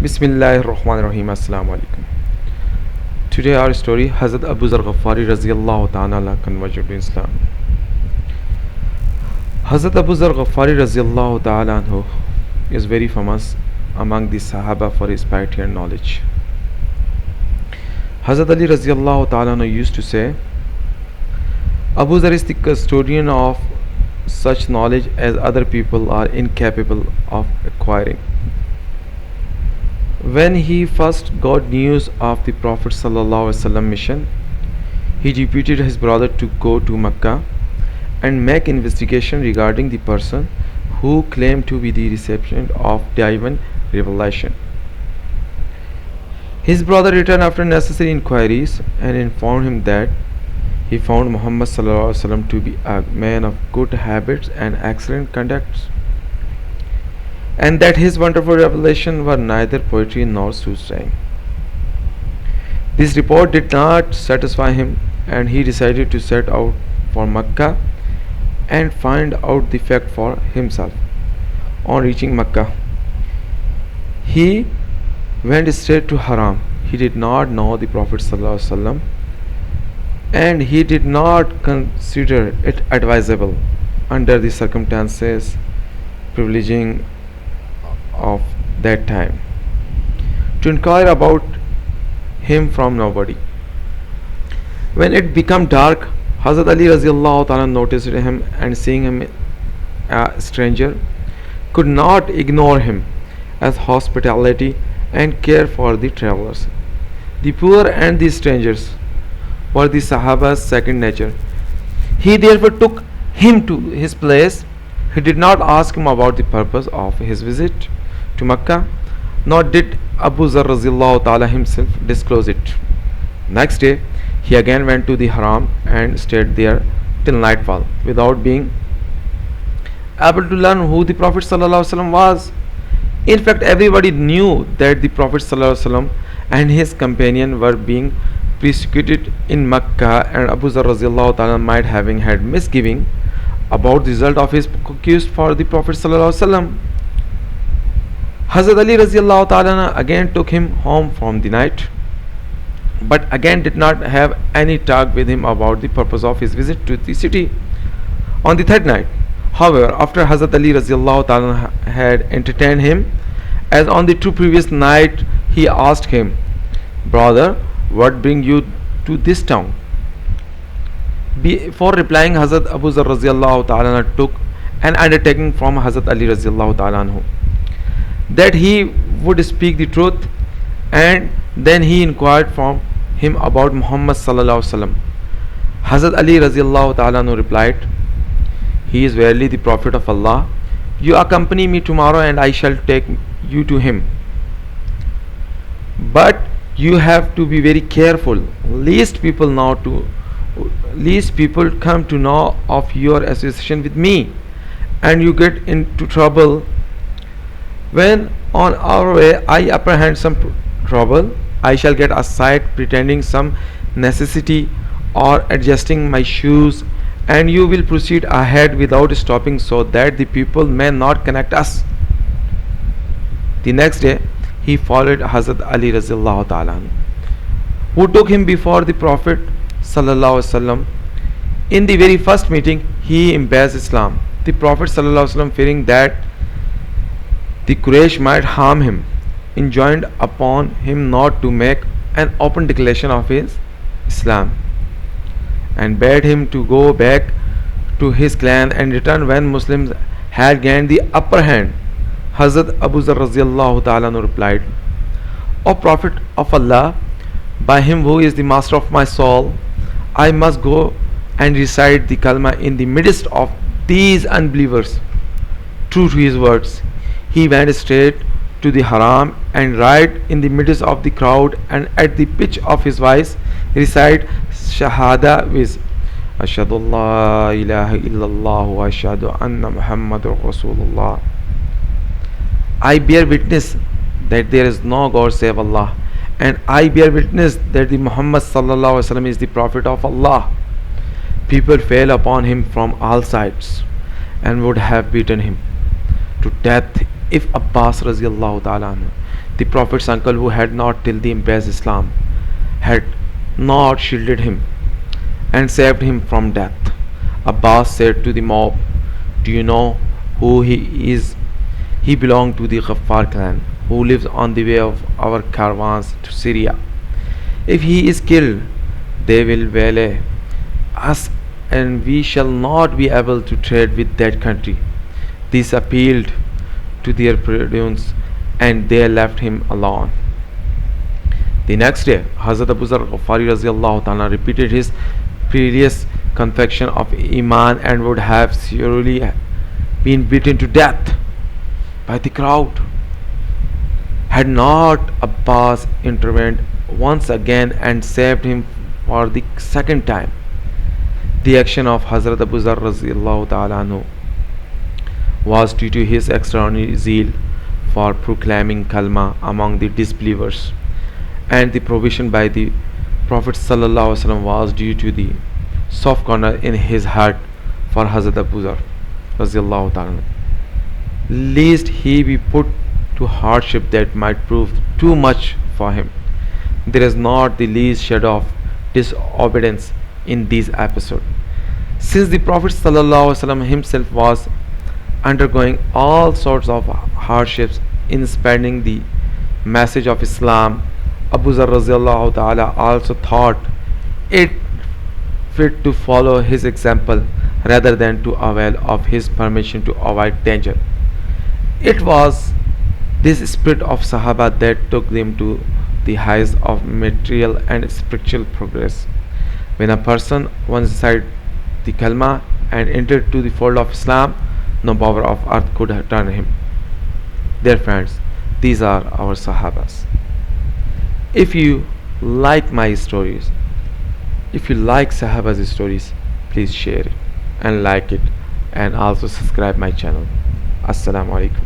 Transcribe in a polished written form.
Bismillahirrahmanirrahim. Assalamu alaikum. Today our story Hazrat Abu Zar Ghaffari Raziyallahu Ta'ala converted to Islam. Hazrat Abu Zar Ghaffari Raziyallahu Ta'ala anhu is very famous among the Sahaba for his piety and knowledge. Hazrat Ali Raziyallahu Ta'ala anhu used to say, Abu Zar is the custodian of such knowledge as other people are incapable of acquiring. When he first got news of the Prophet ﷺ mission, he deputed his brother to go to Mecca and make investigation regarding the person who claimed to be the recipient of divine revelation. His brother returned after necessary inquiries and informed him that he found Muhammad ﷺ to be a man of good habits and excellent conduct, and that his wonderful revelation were neither poetry nor soothsaying. This report did not satisfy him, and he decided to set out for Mecca and find out the fact for himself. On reaching Mecca, he went straight to Haram. He did not know the Prophet ﷺ, and he did not consider it advisable under the circumstances privileging of that time to inquire about him from nobody. When it became dark, Hazrat Ali Raziyallahu Ta'ala noticed him, and seeing him a stranger, could not ignore him, as hospitality and care for the travelers, the poor and the strangers were the Sahaba's second nature. He therefore took him to his place. He did not ask him about the purpose of his visit to Mecca, nor did Abu Zar Raziyallahu Ta'ala himself disclose it. Next day, he again went to the Haram and stayed there till nightfall, without being able to learn who the Prophet ﷺ was. In fact, everybody knew that the Prophet ﷺ and his companion were being persecuted in Mecca, and Abu Zar Raziyallahu Ta'ala might having had misgiving about the result of his conquest for the Prophet ﷺ. Hazrat Ali Raziyallahu Ta'ala again took him home from the night, but again did not have any talk with him about the purpose of his visit to the city. On the third night, however, after Hazrat Ali Raziyallahu Ta'ala had entertained him, as on the two previous night, he asked him, "Brother, what bring you to this town?" Before replying, Hazrat Abu Zar Raziyallahu Ta'ala took an undertaking from Hazrat Ali Raziyallahu Ta'ala anhu that he would speak the truth, and then he inquired from him about Muhammad sallallahu alaihi wasallam. Hazrat Ali Raziyallahu Ta'ala anhu replied, "He is verily the Prophet of Allah. You accompany me tomorrow, and I shall take you to him. But you have to be very careful, lest people come to know of your association with me, and you get into trouble. When on our way I apprehend some trouble, I shall get aside pretending some necessity or adjusting my shoes, and you will proceed ahead without stopping, so that the people may not connect us." The next day, he followed Hazrat Ali Raziyallahu Ta'ala, who took him before the Prophet Sallallahu Alaihi Wasallam. In the very first meeting, he embraced Islam. The Prophet Sallallahu Alaihi Wasallam, fearing that the Quraysh might harm him, enjoined upon him not to make an open declaration of his Islam, and bade him to go back to his clan and return when Muslims had gained the upper hand. Hazrat Abu Zar Raziyallahu Ta'ala replied, "O Prophet of Allah, by him who is the master of my soul, I must go and recite the kalma in the midst of these unbelievers." True to his words, he went straight to the Haram, and right in the midst of the crowd and at the pitch of his voice, recite Shahada with Ashhadu Allah ilaha illallah wa ashhadu anna Muhammadur Rasulullah. I bear witness that there is no God save Allah, and I bear witness that the Muhammad sallallahu alaihi wasallam is the Prophet of Allah. People fell upon him from all sides and would have beaten him to death if Abbas Raziyallahu Ta'ala, The Prophet's uncle, who had not till then embraced Islam, had not shielded him and saved him from death. Abbas said to the mob, "Do you know who he is? He belonged to the Ghaffar clan, who lives on the way of our caravans to Syria. If he is killed, they will waylay us, and we shall not be able to trade with that country." This appealed to their prudence, and they left him alone. The next day, Hazrat Abu Zar Ghafari Raziallahu Ta'ala repeated his previous confession of Iman and would have surely been beaten to death by the crowd had not Abbas intervened once again and saved him for the second time. The action of Hazrat Abu Zar Raziallahu Ta'ala anhu was due to his extraordinary zeal for proclaiming kalma among the disbelievers, and the provision by the Prophet ﷺ was due to the soft corner in his heart for Hazrat Abu Zar Raziallahu Ta'ala, lest he be put to hardship that might prove too much for him. There is not the least shadow of disobedience in this episode, since the Prophet ﷺ himself was undergoing all sorts of hardships in spreading the message of Islam. Abu Zar Raziallahu Ta'ala also thought it fit to follow his example rather than to avail of his permission to avoid danger. It was this spirit of Sahaba that took them to the heights of material and spiritual progress. When a person once recited the Kalma and entered to the fold of Islam, no power of earth could turn him. Dear friends, these are our Sahabas. If you like my stories, if you like Sahaba's stories, please share it and like it, and also subscribe my channel. Assalamu alaikum.